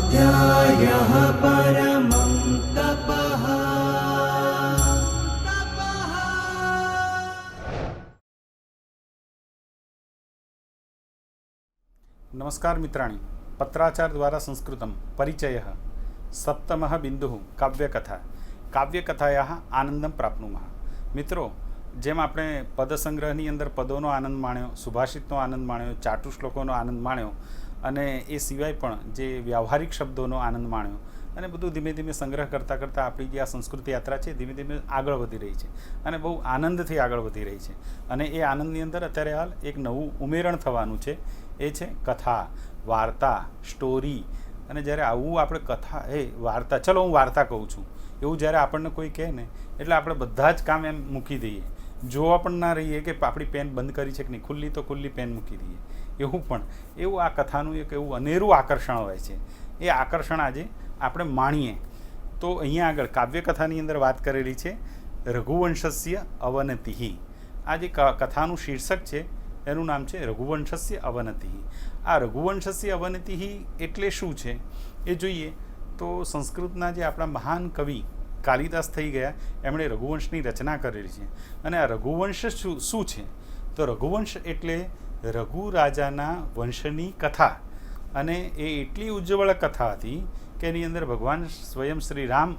स्वाध्यायः परमं तपः। नमस्कार मित्राणि, पत्राचार द्वारा संस्कृतं परिचयः सप्तमः बिंदुः काव्यकथा। काव्यकथायाः आनंदं प्राप्नुमः। मित्रों, जेम આપણે પદસંગ્રહની અંદર પદોનો આનંદ માણ્યો, સુભાષિતનો આનંદ માણ્યો, ચાટુશ્લોકોનો આનંદ માણ્યો અને એ સિવાય પણ જે વ્યવહારિક શબ્દોનો આનંદ માણ્યો અને બધું ધીમે ધીમે સંગ્રહ કરતાં કરતાં આપણી જે આ સંસ્કૃતિ યાત્રા છે ધીમે ધીમે આગળ વધી રહી છે અને બહુ આનંદથી આગળ વધી રહી છે. અને એ આનંદની અંદર અત્યારે હાલ એક નવું ઉમેરણ થવાનું છે, એ છે કથા, વાર્તા, સ્ટોરી. અને જ્યારે આવું આપણે કથા વાર્તા, ચલો હું વાર્તા કહું છું એવું જ્યારે આપણને કોઈ કહે ને એટલે આપણે બધા જ કામ એમ મૂકી દઈએ, જોવા પણ ના રહીએ કે આપણી પેન બંધ કરી છે કે નહીં, ખુલ્લી તો ખુલ્લી પેન મૂકી દઈએ. એવું આ કથાનું એક એવું અનેરું આકર્ષણ હોય છે. એ આકર્ષણ આજે આપણે માણીએ. તો અહીંયા આગળ કાવ્યકથાની અંદર વાત કરેલી છે રઘુવંશસ્ય અવનતિઃ. આ જે કથાનું શીર્ષક છે એનું નામ છે રઘુવંશસ્ય અવનતિઃ. આ રઘુવંશસ્ય અવનતિઃ એટલે શું છે એ જોઈએ તો સંસ્કૃતના જે આપણા મહાન કવિ કાલિદાસ થઈ ગયા, એમણે રઘુવંશની રચના કરેલી છે. અને આ રઘુવંશ શું છે તો રઘુવંશ એટલે રઘુ રાજાના વંશની કથા. અને એ એટલી ઉજ્જવળ કથા હતી કે એની અંદર ભગવાન સ્વયં શ્રી રામ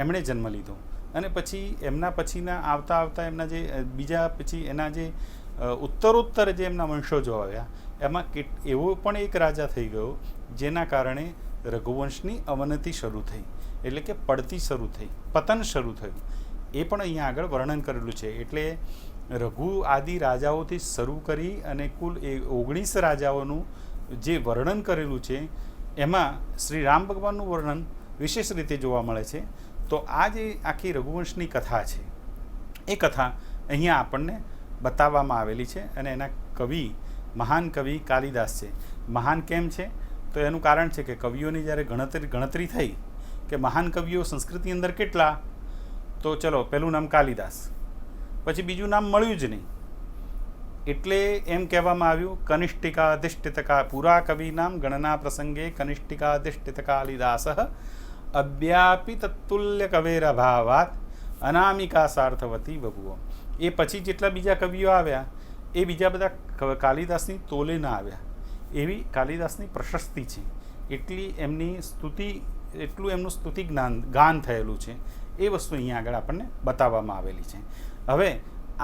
એમણે જન્મ લીધો અને પછી એમના પછીના આવતા એમના જે બીજા પછી એના જે ઉત્તરોત્તર જે એમના વંશજો આવ્યા એમાં એવો પણ એક રાજા થઈ ગયો જેના કારણે રઘુવંશની અવનતિ શરૂ થઈ, એટલે કે પડતી શરૂ થઈ, પતન શરૂ થયું. એ પણ અહીંયા આગળ વર્ણન કરેલું છે. એટલે રઘુ આદિ રાજાઓથી શરૂ કરી અને કુલ 19 રાજાઓનું જે વર્ણન કરેલું છે એમાં શ્રી રામ ભગવાનનું વર્ણન વિશેષ રીતે જોવા મળે છે. તો આ જે આખી રઘુવંશની કથા છે એ કથા અહીંયા આપણને બતાવવામાં આવેલી છે. અને એના કવિ મહાન કવિ કાલિદાસ છે. મહાન કેમ છે તો એનું કારણ છે કે કવિઓની જ્યારે ગણતરી થઈ કે મહાન કવિઓ સંસ્કૃતની અંદર કેટલા, તો ચલો પહેલું નામ કાલિદાસ, પછી બીજું નામ મળ્યું જ નહીં. એટલે એમ કહેવામાં આવ્યું કનિષ્ઠિકાધિષ્ઠિતકા પુરા કવિનામ ગણના પ્રસંગે કનિષ્ઠિકાધિષ્ઠિત કાલિદાસ અદ્યાપી તત્તુલ્ય કવેરભાવાત અનામિકા સાર્થવતી બભુવ. એ પછી જેટલા બીજા કવિઓ આવ્યા એ બીજા બધા કાલિદાસની તોલે ના આવ્યા. એવી કાલિદાસની પ્રશસ્તિ છે, એટલી એમની સ્તુતિ, એટલું એમનું સ્તુતિ ગાન થયેલું છે. એ વસ્તુ અહીંયા આગળ આપણને બતાવવામાં આવેલી છે. હવે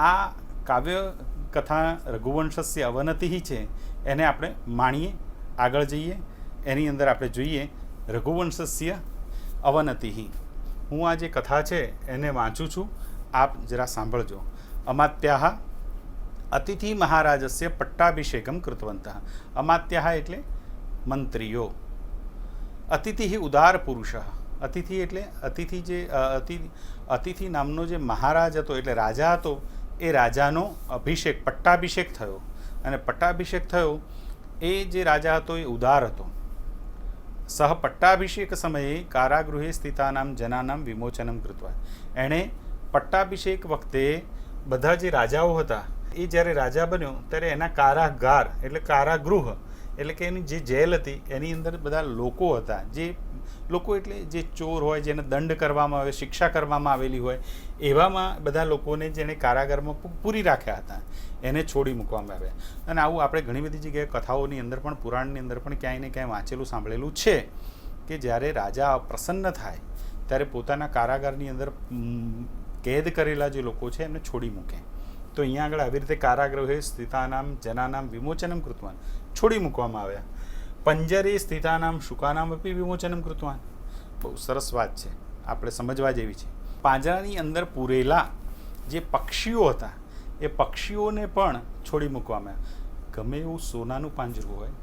આ કાવ્ય કથા રઘુવંશસ્ય અવનતિઃ છે એને આપણે માણીએ, આગળ જઈએ. એની અંદર આપણે જોઈએ રઘુવંશસ્ય અવનતિઃ. હું આ જે કથા છે એને વાંચું છું, આપ જરા સાંભળજો. અમાત્યાહ અતિથિ મહારાજસ્ય પટ્ટાભિષેકમ કૃતવંતઃ. અમાત્યાહ એટલે મંત્રીઓ. અતિથિ ઉદાર પુરુષ. અતિથિ એટલે અતિથિ નામનો જે મહારાજ હતો એટલે રાજા હતો, એ રાજાનો અભિષેક પટ્ટાભિષેક થયો. અને પટ્ટાભિષેક થયો એ જે રાજા હતો એ ઉદાર હતો. સહ પટ્ટાભિષેક સમયે કારાગૃહે સ્થિતાનામ જનાનામ વિમોચનમ કૃત્વા. એણે પટ્ટાભિષેક વખતે બધા જે રાજાઓ હતા એ જ્યારે રાજા બન્યો ત્યારે એના કારાગાર એટલે કારાગૃહ એટલે કે એની જે જેલ હતી એની અંદર બધા લોકો હતા. જે લોકો એટલે જે ચોર હોય, જેને દંડ કરવામાં આવે, શિક્ષા કરવામાં આવેલી હોય, એવામાં બધા લોકોને જેણે કારાગારમાં પૂરી રાખ્યા હતા એને છોડી મૂકવામાં આવ્યા. અને આવું આપણે ઘણી બધી જગ્યાએ કથાઓની અંદર પણ, પુરાણની અંદર પણ ક્યાંય ને ક્યાંય વાંચેલું સાંભળેલું છે કે જ્યારે રાજા પ્રસન્ન થાય ત્યારે પોતાના કારાગારની અંદર કેદ કરેલા જે લોકો છે એમને છોડી મૂકે. તો અહીંયા આગળ આવી રીતે કારાગૃહે સ્થિતાનામ જનાનામ વિમોચનમ કૃતવાન, છોડી મૂકવામાં આવ્યા. પંજરે સ્થિતાનામ શુકાનામ અપી વિમોચનમ કૃતવાન. બહુ સરસ વાત છે, આપણે સમજવા જેવી છે. પાંજરાની અંદર પૂરેલા જે પક્ષીઓ હતા એ પક્ષીઓને પણ છોડી મૂકવામાં આવ્યા. ગમે એવું સોનાનું પાંજરું હોય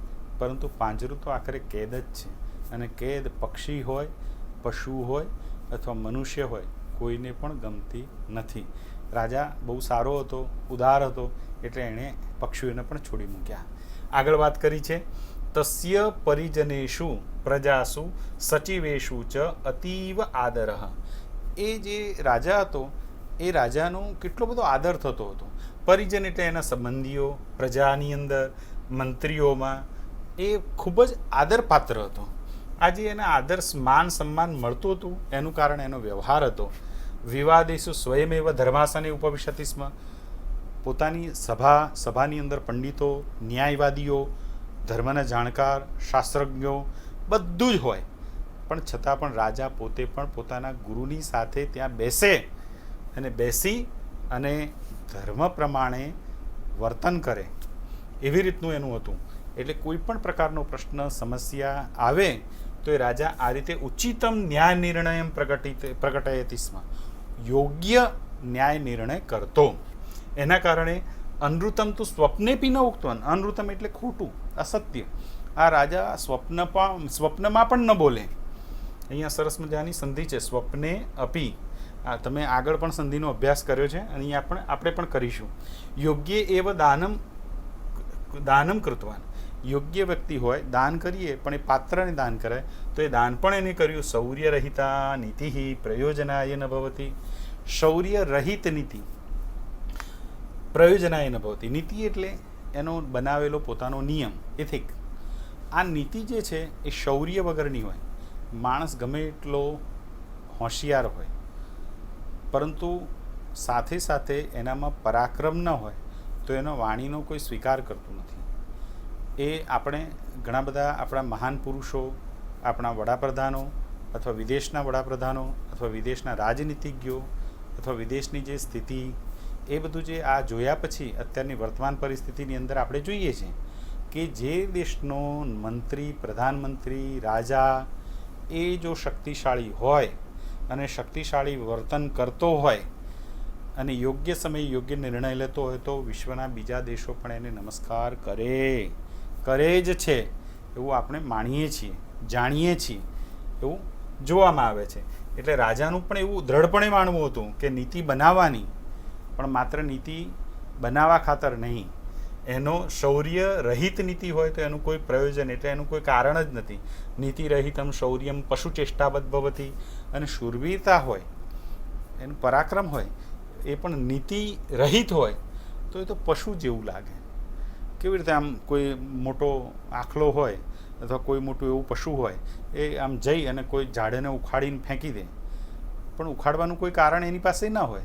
પરંતુ પાંજરું તો આખરે કેદ જ છે. અને કેદ પક્ષી હોય, પશુ હોય અથવા મનુષ્ય હોય, કોઈને પણ ગમતી નથી. રાજા બહુ સારો હતો, ઉદાર હતો, એટલે એણે પક્ષીઓને પણ છોડી મૂક્યા. આગળ વાત કરી છે તસ્ય પરિજનેષુ પ્રજાસુ સચિવેષુ ચ અતીવ આદરઃ. એ જે રાજા હતો એ રાજાનો કેટલો બધો આદર થતો હતો. પરિજન એટલે એના સંબંધીઓ, પ્રજાની અંદર, મંત્રીઓમાં એ ખૂબ જ આદરપાત્ર હતો. આજે એને આદર્શ માન સન્માન મળતું હતું એનું કારણ એનો વ્યવહાર હતો. વિવાદેશુ સ્વયમેવ ધર્માસને ઉપવિશતિ સ્મ. પોતાની સભાની અંદર પંડિતો, ન્યાયવાદીઓ, ધર્મના જાણકાર, શાસ્ત્રજ્ઞો બધું જ હોય, પણ છતાં પણ રાજા પોતે પણ પોતાના ગુરુની સાથે ત્યાં બેસી અને ધર્મ પ્રમાણે વર્તન કરે, એવી રીતનું એનું હતું. એટલે કોઈ પણ પ્રકારનો પ્રશ્ન સમસ્યા આવે તો એ રાજા આ રીતે ઉચિતમ ન્યાય નિર્ણય પ્રકટયતિ સ્મ, યોગ્ય ન્યાય નિર્ણય કરતો. એના કારણે અનૃતમ તું સ્વપ્નેપી ન ઉક્તવાન. અનૃતમ એટલે ખોટું, અસત્ય. આ રાજા સ્વપ્નમાં પણ ન બોલે. અહીંયા સરસ મજાની સંધિ છે, સ્વપ્ને અપી. તમે આગળ પણ સંધિનો અભ્યાસ કર્યો છે, અને અહીંયા આપણે પણ કરીશું. યોગ્ય એવ દાનમ કૃતવાન. યોગ્ય વ્યક્તિ હોય, દાન કરીએ પણ એ પાત્રને દાન કરે તો એ દાન પણ એને કર્યું. શૌર્ય રહિતા નીતિ પ્રયોજનાય ન ભવતી. શૌર્ય રહિત નીતિ પ્રયોજનાય ન ભવતી. નીતિ એટલે એનો બનાવેલો પોતાનો નિયમ, એથિક. આ નીતિ જે છે એ શૌર્ય વગરની હોય. માણસ ગમે એટલો હોશિયાર હોય, પરંતુ સાથે સાથે એનામાં પરાક્રમ ન હોય તો એનો વાણીનો કોઈ સ્વીકાર કરતું નથી. એ આપણે ઘણા બધા આપણા મહાન પુરુષો, આપણા વડાપ્રધાનો અથવા વિદેશના વડાપ્રધાનો અથવા વિદેશના રાજનીતિજ્ઞો અથવા વિદેશની જે સ્થિતિ, એ બધું જે આ જોયા પછી અત્યારની વર્તમાન પરિસ્થિતિની અંદર આપણે જોઈએ છીએ કે જે દેશનો મંત્રી, પ્રધાનમંત્રી, રાજા એ જો શક્તિશાળી હોય અને શક્તિશાળી વર્તન કરતો હોય અને યોગ્ય સમયે યોગ્ય નિર્ણય લેતો હોય તો વિશ્વના બીજા દેશો પણ એને નમસ્કાર કરે જ છે. એવું આપણે માનીએ છીએ, જાણીએ છીએ, એવું જોવામાં આવે છે. એટલે રાજાનું પણ એવું દ્રઢપણે માનવું હતું કે નીતિ બનાવવાની, પણ માત્ર નીતિ બનાવવા ખાતર નહીં. એનો શૌર્ય રહિત નીતિ હોય તો એનું કોઈ પ્રયોજન, એટલે એનું કોઈ કારણ જ નથી. નીતિ રહિતમ શૌર્યમ પશુ ચેષ્ટાવદ ભવતી. અને શૂરવીરતા હોય, એનું પરાક્રમ હોય, એ પણ નીતિ રહિત હોય તો એ તો પશુ જેવું લાગે. કેવી રીતે આમ કોઈ મોટો આખલો હોય અથવા કોઈ મોટું એવું પશુ હોય, એ આમ જઈ અને કોઈ ઝાડને ઉખાડીને ફેંકી દે, પણ ઉખાડવાનું કોઈ કારણ એની પાસે ના હોય.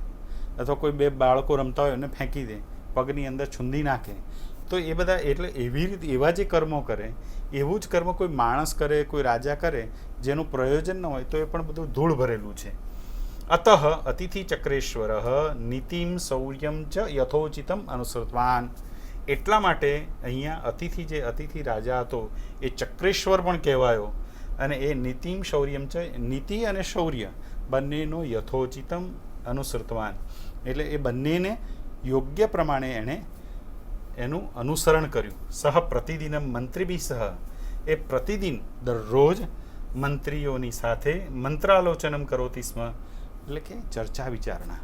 અથવા કોઈ બે બાળકો રમતા હોય એને ફેંકી દે, પગની અંદર છૂંદી નાખે. તો એ બધા એટલે એવી રીતે એવા જે કર્મો કરે, એવું જ કર્મ કોઈ માણસ કરે, કોઈ રાજા કરે જેનું પ્રયોજન ન હોય તો એ પણ બધું ધૂળ ભરેલું છે. અતઃ અતિથિ ચક્રેશ્વર નીતિમ શૌર્યમ ચ યથોચિતમ અનુસૃતવાન. એટલા માટે અહીંયા અતિથિ રાજા હતો એ ચક્રેશ્વર પણ કહેવાયો. અને એ નીતિમ શૌર્યમ છે, નીતિ અને શૌર્ય બંનેનો યથોચિતમ અનુસૃતવાન. એટલે એ બંનેને યોગ્ય પ્રમાણે એણે એનું અનુસરણ કર્યું. સહ પ્રતિદિનમ મંત્રીભી સહ. એ પ્રતિદિન દરરોજ મંત્રીઓની સાથે મંત્રાલોચનમ કરોતિ સ્મ. એટલે કે ચર્ચા વિચારણા.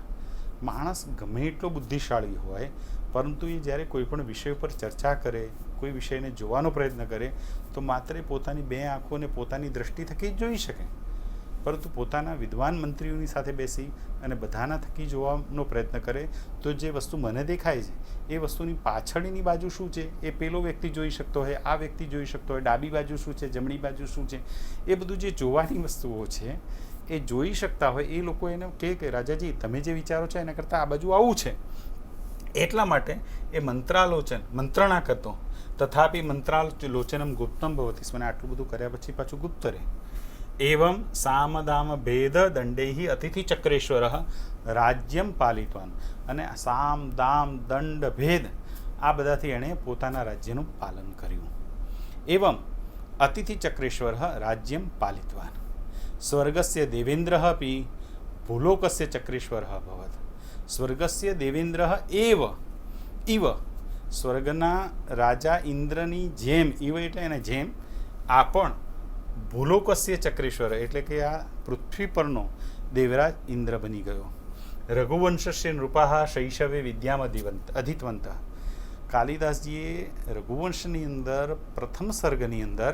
માણસ ગમે એટલો બુદ્ધિશાળી હોય, પરંતુ એ જ્યારે કોઈ પણ વિષય ઉપર ચર્ચા કરે, કોઈ વિષયને જોવાનો પ્રયત્ન કરે તો માત્ર પોતાની બે આંખોને પોતાની દ્રષ્ટિ થકી જ જોઈ શકે. પરંતુ પોતાના વિદ્વાન મંત્રીઓની સાથે બેસી અને બધાના થકી જોવાનો પ્રયત્ન કરે તો જે વસ્તુ મને દેખાય છે એ વસ્તુની પાછળની બાજુ શું છે એ પેલો વ્યક્તિ જોઈ શકતો હોય, આ વ્યક્તિ જોઈ શકતો હોય, ડાબી બાજુ શું છે, જમણી બાજુ શું છે, એ બધું જે જોવાની વસ્તુઓ છે એ જોઈ શકતા હોય એ લોકો એને કહે કે રાજાજી તમે જે વિચારો છો એના કરતાં આ બાજુ આવું છે. એટલા માટે એ મંત્રણા કરતો. તથાપિ મંત્રાલોચનમ ગુપ્તમ ભવતી. મને આટલું બધું કર્યા પછી પાછું ગુપ્ત રહે. એવમ સામદામ ભેદ દંડૈ અતિથિ ચક્રેશ્વર રાજ્યમ પાલિતવાન. અને સામ દામ દંડ ભેદ આ બધાથી એણે પોતાના રાજ્યનું પાલન કર્યું. એવમ અતિથિ ચક્રેશ્વર રાજ્યમ પાલિતવાન. સ્વર્ગસ્ય દેવેન્દ્ર અપી ભૂલોકસ્ય ચક્રેશ્વર ભવત. સ્વર્ગસ્ય દેવેન્દ્ર ઇવ. સ્વર્ગના રાજા ઇન્દ્રની જેમ, ઇવ એટલે એને જેમ, આ પણ ભૂલોકસ્ય ચક્રેશ્વર એટલે કે આ પૃથ્વી પરનો દેવરાજ ઇન્દ્ર બની ગયો. રઘુવંશસ્ય નૃપાહ શૈશવે વિદ્યામ અધિતવંત. કાલિદાસજીએ રઘુવંશની અંદર પ્રથમ સર્ગની અંદર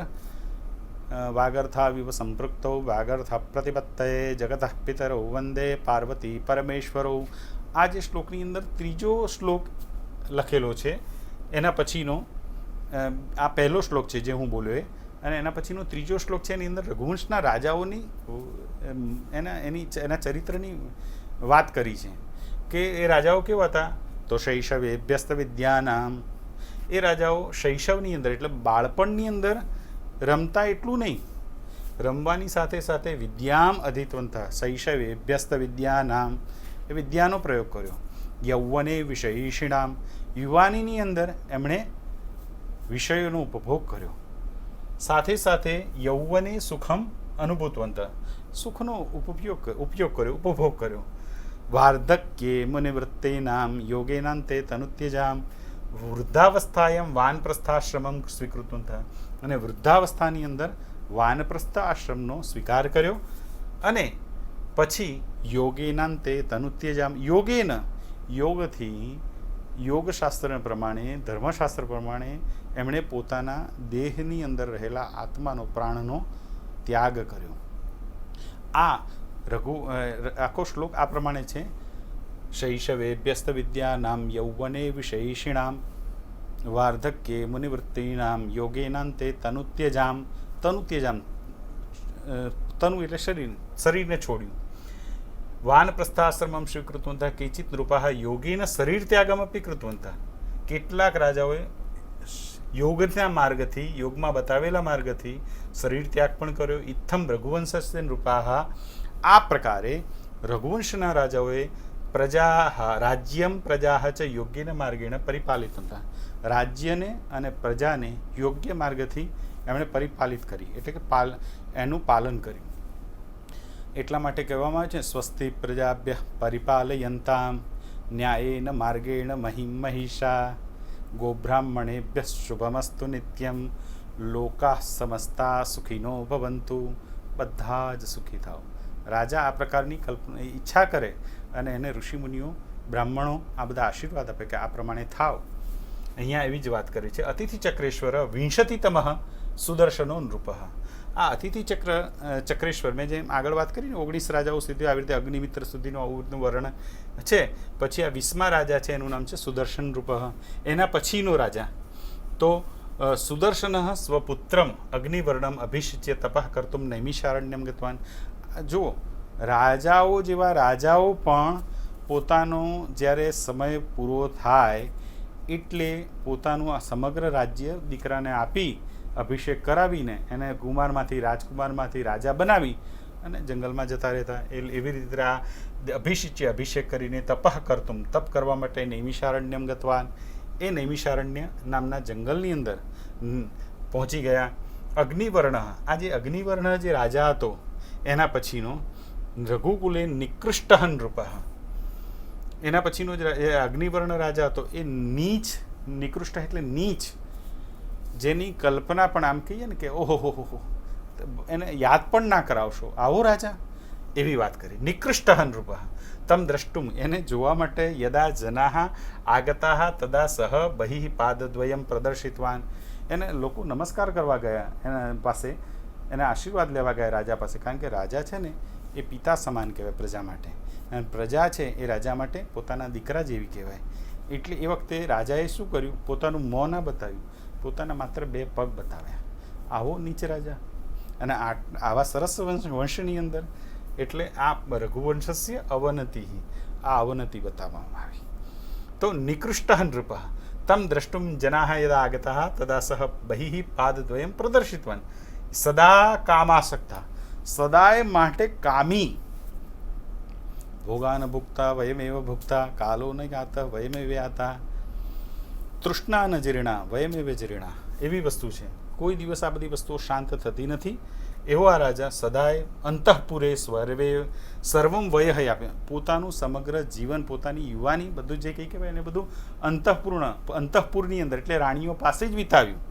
વાગર્થા વિવ સંપૃક્તૌ વાગર્થા પ્રતિપત્તયે જગતઃ પિતરૌ વંદે પાર્વતી પરમેશ્વરૌ. આ જે શ્લોકની અંદર ત્રીજો શ્લોક લખેલો છે એના પછીનો આ પહેલો શ્લોક છે જે હું બોલ્યો એ, અને એના પછીનો ત્રીજો શ્લોક છે એની અંદર રઘુવંશના રાજાઓની એના ચરિત્રની વાત કરી છે કે એ રાજાઓ કેવા હતા તો શૈશવે અભ્યસ્ત વિદ્યાનામ, એ રાજાઓ શૈશવની અંદર એટલે બાળપણની અંદર રમતા એટલું નહીં, રમવાની સાથે સાથે વિદ્યામ અધિત્વંતા, શૈશવે અભ્યસ્ત વિદ્યાનામ એ વિદ્યાનો પ્રયોગ કર્યો. યૌવને વિષયીષિણામ, યુવાનીની અંદર એમણે વિષયોનો ઉપભોગ કર્યો. સાથે સાથે યૌવને સુખમ અનુભૂતવંત, સુખનો ઉપયોગ કર્યો, ઉપભોગ કર્યો. વાર્ધક્યે મુનિવૃત્તેનામ યોગેનાંતે તનુત્યજામ, વૃદ્ધાવસ્થાયમ વાનપ્રસ્થાશ્રમમ સ્વીકૃતવંત, અને વૃદ્ધાવસ્થાની અંદર વાનપ્રસ્થ આશ્રમનો સ્વીકાર કર્યો. અને પછી યોગેનાંતે તનુત્યજામ, યોગેન યોગથી, યોગશાસ્ત્ર પ્રમાણે, ધર્મશાસ્ત્ર પ્રમાણે એમણે પોતાના દેહની અંદર રહેલા આત્માનો, પ્રાણનો ત્યાગ કર્યો. આ આખો શ્લોક આ પ્રમાણે છે. શૈશવે અભ્યસ્ત વિદ્યાનામ યૌવને વિષયીષિણામ વાર્ધક્યે મુનિવૃત્તિનામ યોગેનાંતે તનુત્યજામ, તનુત્યજામ તનુ એટલે શરીરને છોડ્યું. વાનપ્રસ્થાશ્રમમ સ્વીકૃતવંતઃ કેચિત નૃપાઃ યોગેન શરીર ત્યાગમપી કૃતવંતઃ, કેટલાક રાજાઓએ યોગના માર્ગથી, યોગમાં બતાવેલા માર્ગથી શરીર ત્યાગ પણ કર્યો. ઇત્થમ રઘુવંશસ્ય નૃપાઃ, આ પ્રકારે રઘુવંશના રાજાઓએ રાજ્યમ પ્રજા ચ યોગ્યના માર્ગેણ પરિપાલિત હતા, રાજ્યને અને પ્રજાને યોગ્ય માર્ગથી એમણે પરિપાલિત કરી, એટલે કે એનું પાલન કર્યું. એટલા માટે કહેવામાં આવે છે સ્વસ્તિ પ્રજાભ્ય પરિપાલયંતામ ન્યાયેન માર્ગેણ મહિમ મહિષા ગોબ્રાહ્મણેભ્ય શુભમસ્તુ નિત્યમ લોકા સમસ્તા સુખીનો ભવંતુ, બધા જ સુખી થાવ. રાજા આ પ્રકારની કલ્પના ઈચ્છા કરે અને એને ઋષિમુનિઓ, બ્રાહ્મણો આ બધા આશીર્વાદ આપે કે આ પ્રમાણે થાવ. અહીંયા એવી જ વાત કરી છે. અતિથિ ચક્રેશ્વર વિંશતિતમ સુદર્શનો નૃપ. આ અતિથિ ચક્રેશ્વર મેં જેમ આગળ વાત કરી ને 19 રાજાઓ સુધી આવી રીતે અગ્નિમિત્ર સુધીનું આવું વર્ણન છે. પછી આ 20મા રાજા છે એનું નામ છે સુદર્શન નૃપ. એના પછીનો રાજા તો સુદર્શન સ્વપુત્રમ અગ્નિવર્ણમ અભિષિચ્ય તપઃ કર્તુમ નૈમિષારણ્યમ ગતવાન. જુઓ, રાજાઓ જેવા રાજાઓ પણ પોતાનો જ્યારે સમય પૂરો થાય એટલે પોતાનું આ સમગ્ર રાજ્ય દીકરાને આપી અભિષેક કરાવીને એને કુમારમાંથી, રાજકુમારમાંથી રાજા બનાવી અને જંગલમાં જતા રહેતા. એવી રીતે આ અભિષેક કરીને તપઃ કરતુમ, તપ કરવા માટે નૈમિષારણ્યમ ગતવાન, એ નૈમિષારણ્ય નામના જંગલની અંદર પહોંચી ગયા. અગ્નિવર્ણ, આ જે અગ્નિવર્ણ જે રાજા હતો એના પછીનો રઘુકુલે નિકૃષ્ટ નૃપ, એના પછીનો જે અગ્નિવર્ણ રાજા હતો એ નીચ, નિકૃષ્ટ એટલે નીચ, જેની કલ્પના પણ આમ કહીએ ને કે ઓહો એને યાદ પણ ના કરાવશો આવો રાજા, એવી વાત કરી. નિકૃષ્ટ નૃપ તમ દ્રષ્ટુમ, એને જોવા માટે યદા જનાહ આગતાહ તદા સહ બહિ પાદદ્વયમ પ્રદર્શિતવાન, એને લોકો નમસ્કાર કરવા ગયા એના પાસે, એને આશીર્વાદ લેવા ગયા રાજા પાસે. કારણ કે રાજા છે ને એ પિતા સમાન કહેવાય પ્રજા માટે, અને પ્રજા છે એ રાજા માટે પોતાના દીકરા જેવી કહેવાય. એટલે એ વખતે રાજાએ શું કર્યું, પોતાનું મોં ના બતાવ્યું, પોતાના માત્ર 2 પગ બતાવ્યા. આવો નીચ રાજા અને આવા સરસ વંશની અંદર, એટલે આ રઘુવંશસ્ય અવનતિ, આ અવનતિ બતાવવામાં આવી. તો નિકૃષ્ટ નૃપ તમ દ્રષ્ટુમ જનાહ યદા આગતાહ તદા સહ બહિ પાદદ્વયમ પ્રદર્શિતવાન, સદા કામાસક્તા, સદાય માટે કામી. ભોગાન ભુક્તા વયમેવ ભુક્તા કાલો ન યાતા વયમેવ યાતા, તૃષ્ણા ન જીર્ણા વયમેવ જીર્ણા, એવી વસ્તુ છે. કોઈ દિવસ આ બધી વસ્તુઓ શાંત થતી નથી. એવો આ રાજા સદાય અંતઃપુરે સર્વમ વય આપે, પોતાનું સમગ્ર જીવન, પોતાની યુવાની બધું જે કંઈ કહેવાય એને બધું અંતઃપુરની અંદર એટલે રાણીઓ પાસે જ વિતાવ્યું.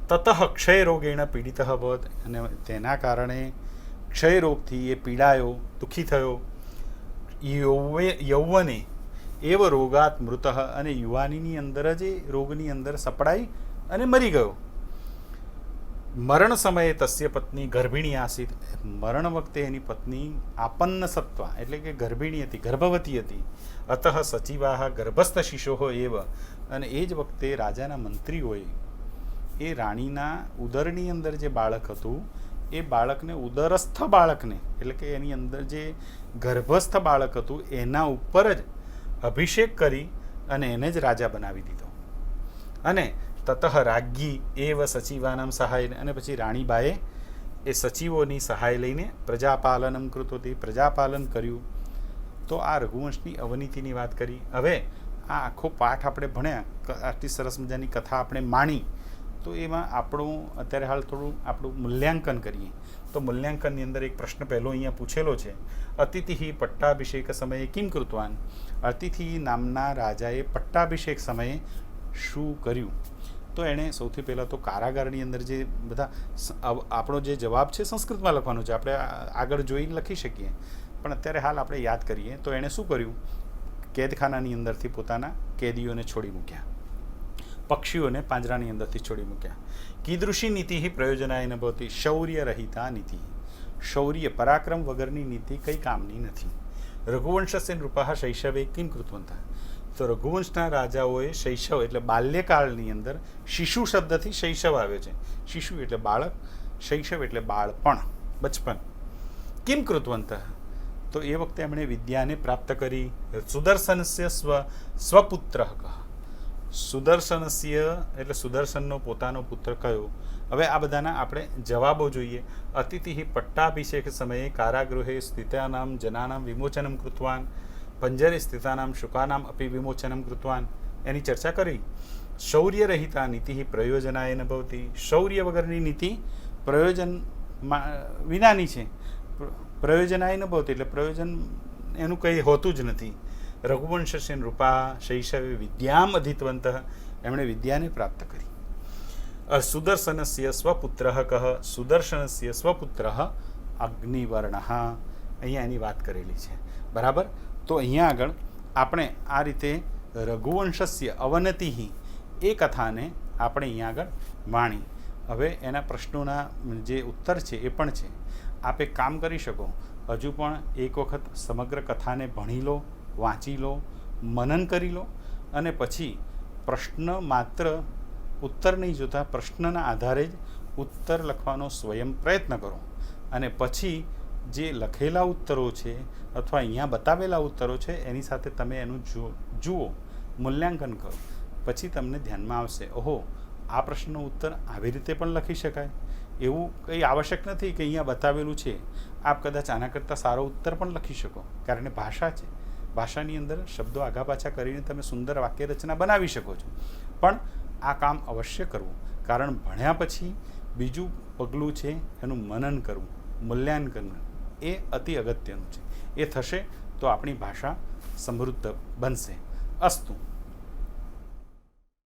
તતઃ ક્ષય રોગેણ પીડિત અભવત, અને તેના કારણે ક્ષય રોગથી એ પીડાયો, દુઃખી થયો. યૌવને એવ રોગાત મૃત, અને યુવાનીની અંદર જ એ રોગની અંદર સપડાઈ અને મરી ગયો. મરણ સમયે તસ્ય પત્ની ગર્ભિણી આસીત, મરણ વખતે એની પત્ની આપન્ન સત્વા એટલે કે ગર્ભિણી હતી, ગર્ભવતી હતી. અતઃ સચિવાહ ગર્ભસ્થ શિશોઃ એવ, અને એ જ વખતે રાજાના મંત્રીઓએ એ રાણીના ઉદરની અંદર જે બાળક હતું એ બાળકને ઉદરસ્થ બાળકને એટલે કે એની અંદર જે ગર્ભસ્થ બાળક હતું એના ઉપર જ અભિષેક કરી અને એને જ રાજા બનાવી દીધો. અને તતઃ રાજ્ઞી એવ સચિવાનામ સહાય, અને પછી રાણીબાએ એ સચિવોની સહાય લઈને પ્રજાપાલનમ કૃતોથી પ્રજાપાલન કર્યું. તો આ રઘુવંશની અવનીતિની વાત કરી. હવે આ આખો પાઠ આપણે ભણ્યા, આટલી સરસ મજાની કથા આપણે માણી, તો એમાં આપણું અત્યારે હાલ થોડું આપણું મૂલ્યાંકન કરીએ. તો મૂલ્યાંકનની અંદર એક પ્રશ્ન પહેલો અહીંયા પૂછેલો છે, અતિથિ પટ્ટાભિષેક સમયે કિમ કૃતવાન. અતિથિ નામના રાજાએ પટ્ટાભિષેક સમયે શું કર્યું? તો એણે સૌથી પહેલાં તો કારાગારની અંદર જે બધા આપણો જે જવાબ છે સંસ્કૃતમાં લખવાનો છે, આપણે આગળ જોઈને લખી શકીએ, પણ અત્યારે હાલ આપણે યાદ કરીએ. તો એણે શું કર્યું? કેદખાનાની અંદરથી પોતાના કેદીઓને છોડી મૂક્યા, પક્ષીઓને પાંજરાની અંદરથી છોડી મૂક્યા. કીદૃશી નીતિ પ્રયોજનાય ન ભવતી, શૌર્ય રહિતા નીતિ. શૌર્ય પરાક્રમ વગરની નીતિ કઈ કામની નથી. રઘુવંશસ્ય નૃપઃ શૈશવે કિમ કૃતવંતઃ. તો રઘુવંશના રાજાઓએ શૈશવ એટલે બાલ્યકાળની અંદર, શિશુ શબ્દથી શૈશવ આવ્યો છે. શિશુ એટલે બાળક, શૈશવ એટલે બાળપણ, બચપન. કિમ કૃતવંતઃ, તો એ વખતે એમણે વિદ્યાને પ્રાપ્ત કરી. સુદર્શનસ્ય સ્વપુત્ર કહ. સુદર્શનસ્ય એટલે સુદર્શનનો પોતાનો પુત્ર કયો? હવે આ બધાના આપણે જવાબો જોઈએ. અતિથિ પટ્ટાભિષેક સમયે કારાગૃહે સ્થિતાનામ જનાનામ વિમોચનમ કૃતવાન, પંજરે સ્થિતાનામ શુકાનામ અપી વિમોચનમ કૃતવાન. એની ચર્ચા કરી. શૌર્ય રહિતા નીતિ પ્રયોજનાય ન ભવતી. શૌર્ય વગરની નીતિ પ્રયોજન વિનાની છે. પ્રયોજનાય ન ભવતી એટલે પ્રયોજન એનું કંઈ હોતું જ નથી. રઘુવંશસ્ય નૃપા શૈશવે વિદ્યામ અધિતવંત, એમણે વિદ્યાને પ્રાપ્ત કરી. સુદર્શનસ્ય સ્વપુત્ર કહ. સુદર્શનસ્ય સ્વપુત્ર અગ્નિવર્ણ. અહીંયા એની વાત કરેલી છે, બરાબર. તો અહીંયા આગળ આપણે આ રીતે રઘુવંશસ્ય અવનતિ એ કથાને આપણે અહીંયા આગળ માણી. હવે એના પ્રશ્નોના જે ઉત્તર છે એ પણ છે. આપ એક કામ કરી શકો, હજુ પણ એક વખત સમગ્ર કથાને ભણી લો, વાંચી લો, મનન કરી લો, અને પછી પ્રશ્ન માત્ર ઉત્તર નહીં જોતા, પ્રશ્નના આધારે જ ઉત્તર લખવાનો સ્વયં પ્રયત્ન કરો. અને પછી જે લખેલા ઉત્તરો છે અથવા અહીંયા બતાવેલા ઉત્તરો છે એની સાથે તમે એનું જુઓ, મૂલ્યાંકન કરો. પછી તમને ધ્યાનમાં આવશે, ઓહો, આ પ્રશ્નનો ઉત્તર આવી રીતે પણ લખી શકાય. એવું કંઈ આવશ્યક નથી કે અહીંયા બતાવેલું છે, આપ કદાચ આના કરતાં સારો ઉત્તર પણ લખી શકો, કારણ કે ભાષા છે. ભાષાની અંદર શબ્દો આગા પાછા કરીને તમે સુંદર વાક્ય રચના બનાવી શકો છો. પણ આ કામ અવશ્ય કરવું, કારણ ભણ્યા પછી બીજું પગલું છે એનું મનન કરવું, મૂલ્યાંકન. એ અતિ અગત્યનું છે. એ થશે તો આપણી ભાષા સમૃદ્ધ બનશે. અસ્તુ.